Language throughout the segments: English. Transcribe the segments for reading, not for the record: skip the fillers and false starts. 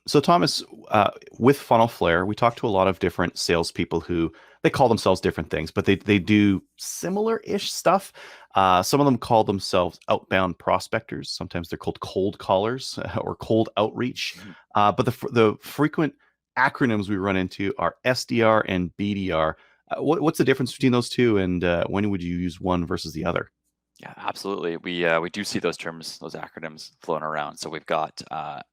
So Thomas, with Funnel Flare, we talk to a lot of different salespeople who they call themselves different things, but they do similar-ish stuff. Some of them call themselves outbound prospectors. Sometimes they're called cold callers or cold outreach. Mhm. But the frequent acronyms we run into are SDR and BDR. What's the difference between those two, and when would you use one versus the other? Yeah, absolutely. We do see those terms, those acronyms floating around. So we've got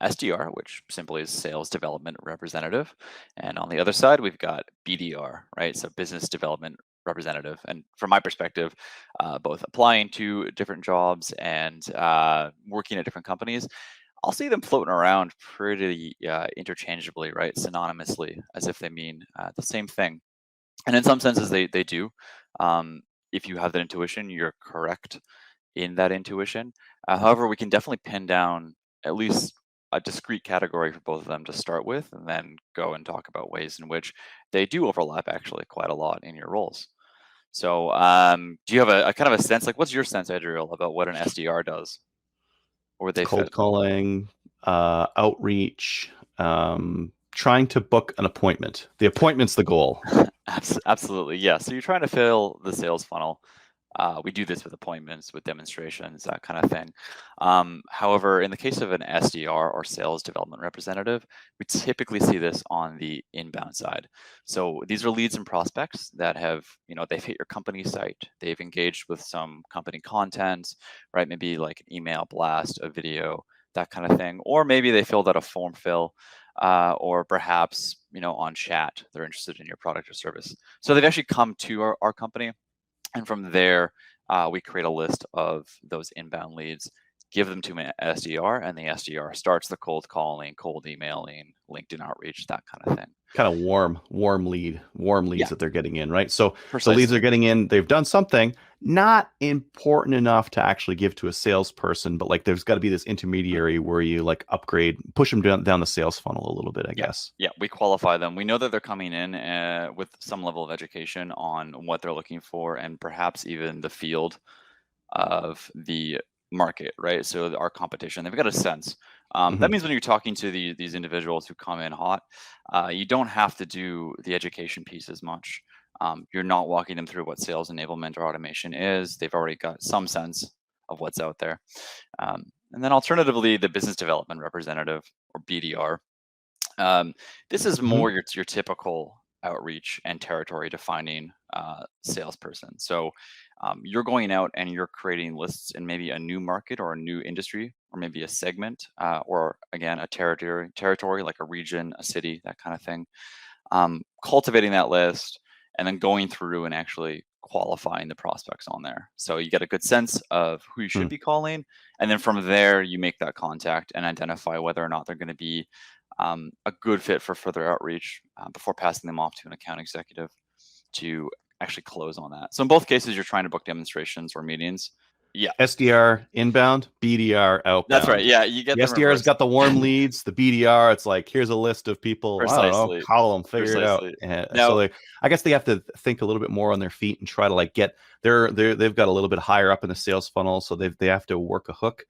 SDR, which simply is Sales Development Representative, and on the other side we've got BDR, right? So Business Development Representative. And from my perspective, both applying to different jobs and working at different companies, I'll see them floating around pretty interchangeably, right? Synonymously, as if they mean the same thing. And in some senses, they do. Um, if you have that intuition, you're correct in that intuition. However, we can definitely pin down at least a discrete category for both of them to start with, and then go and talk about ways in which they do overlap actually quite a lot in your roles. So, do you have a kind of a sense? Like, what's your sense, Adriel, about what an SDR does, or where It's they fit? cold calling, outreach, trying to book an appointment. The appointment's the goal. Absolutely, yeah. So you're trying to fill the sales funnel. We do this with appointments, with demonstrations, that kind of thing. However, in the case of an SDR or sales development representative, we typically see this on the inbound side. So these are leads and prospects that have, they've hit your company site, they've engaged with some company content, right? Maybe like an email blast, a video, that kind of thing. Or maybe they filled out a form fill, or perhaps, on chat, they're interested in your product or service. So they've actually come to our company, and from there, we create a list of those inbound leads, give them to an SDR, and the SDR starts the cold calling, cold emailing, LinkedIn outreach, that kind of thing. Kind of warm leads Yeah, that they're getting in, right? So the leads precisely. are getting in, they've done something not important enough to actually give to a salesperson, but like there's got to be this intermediary where you like upgrade, push them down the sales funnel a little bit, I Yeah, guess. yeah, we qualify them. We know that they're coming in with some level of education on what they're looking for, and perhaps even the field of the market, right? So our competition, they've got a sense. That Hmm. means when you're talking to these individuals who come in hot, you don't have to do the education piece as much. You're not walking them through what sales enablement or automation is. They've already got some sense of what's out there. And then alternatively, the business development representative, or BDR. Um, this is Hmm. more your typical outreach and territory defining salesperson. So you're going out and you're creating lists in maybe a new market or a new industry, or maybe a segment, or again a territory like a region, a city, that kind of thing. Cultivating that list and then going through and actually qualifying the prospects on there. So you get a good sense of who you should be calling, and then from there you make that contact and identify whether or not they're going to be a good fit for further outreach, before passing them off to an account executive to actually close on that. So in both cases, you're trying to book demonstrations or meetings. Yeah, SDR inbound, BDR that's right. outbound. Yeah, you get The them SDR's reversed. got the warm leads. The BDR, it's like here's a list of people. I don't know, Precisely, call them, figure it out. precisely. So Now, I guess they have to think a little bit more on their feet and try to like get they've got a little bit higher up in the sales funnel, so they have to work a hook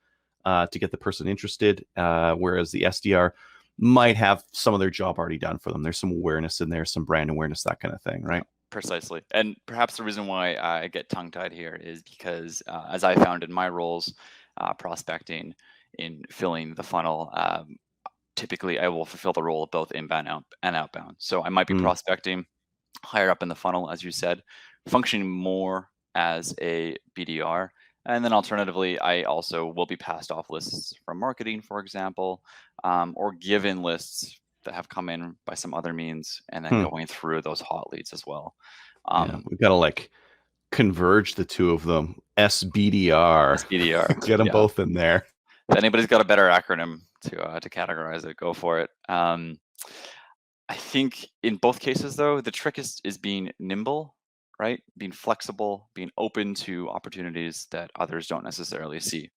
to get the person interested. Whereas the SDR might have some of their job already done for them. There's some awareness in there, some brand awareness, that kind of thing, yeah, right? precisely. And perhaps the reason why I get tongue tied here is because, as I found in my roles, prospecting, in filling the funnel, typically I will fulfill the role of both inbound and outbound. So I might be Mm, prospecting higher up in the funnel, as you said, functioning more as a BDR. And then alternatively, I also will be passed off lists from marketing, for example, or given lists that have come in by some other means, and then hmm. going through those hot leads as well. Yeah, Um, we've got to like converge the two of them. SBDR. as BDR, Get them yeah. both in there. If anybody's got a better acronym to categorize it, go for it. I think in both cases, though, the trick is being nimble, right? Being flexible, being open to opportunities that others don't necessarily see.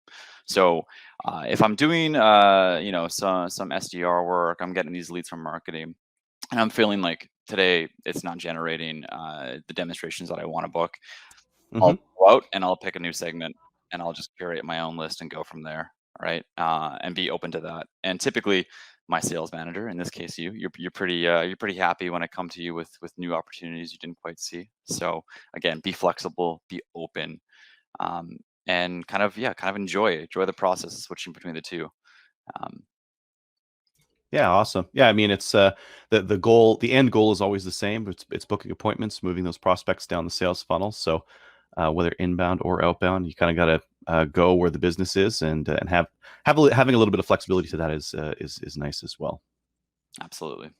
So, if I'm doing, some SDR work, I'm getting these leads from marketing, and I'm feeling like today it's not generating the demonstrations that I want to book. Hmm. I'll go out and I'll pick a new segment, and I'll just curate my own list and go from there. right? And be open to that. And typically, my sales manager, in this case, you're pretty happy when I come to you with new opportunities you didn't quite see. So again, be flexible, be open, um, and kind of enjoy the process of switching between the two. Um, Yeah, awesome. Yeah, I mean, it's the goal, the end goal is always the same. It's booking appointments, moving those prospects down the sales funnel. So whether inbound or outbound, you kind of got to go where the business is, and having a little bit of flexibility to that is nice as well. Absolutely.